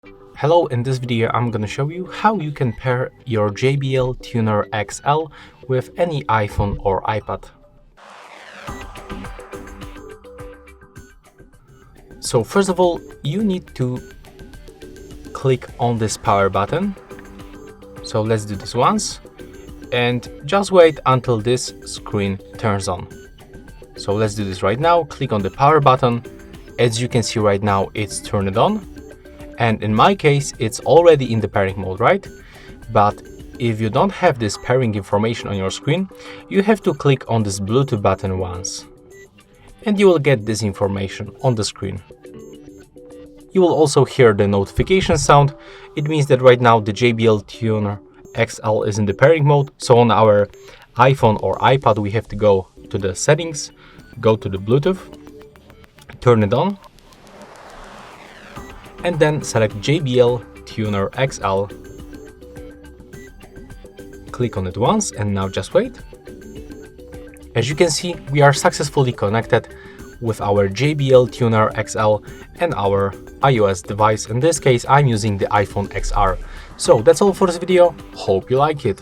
Hello, in this video I'm gonna show you how you can pair your JBL Tuner XL with any iPhone or iPad. So first of all, you need to click on this power button. So let's do this once and just wait until this screen turns on. So let's do this right now. Click on the power button. As you can see right now, it's turned on. And in my case, it's already in the pairing mode, right? But if you don't have this pairing information on your screen, you have to click on this Bluetooth button once. And you will get this information on the screen. You will also hear the notification sound. It means that right now the JBL Tuner XL is in the pairing mode. So on our iPhone or iPad, we have to go to the settings, go to the Bluetooth, turn it on, and then select JBL Tuner XL. Click on it once and now just wait. As you can see, we are successfully connected with our JBL Tuner XL and our iOS device. In this case, I'm using the iPhone XR. So that's all for this video. Hope you like it.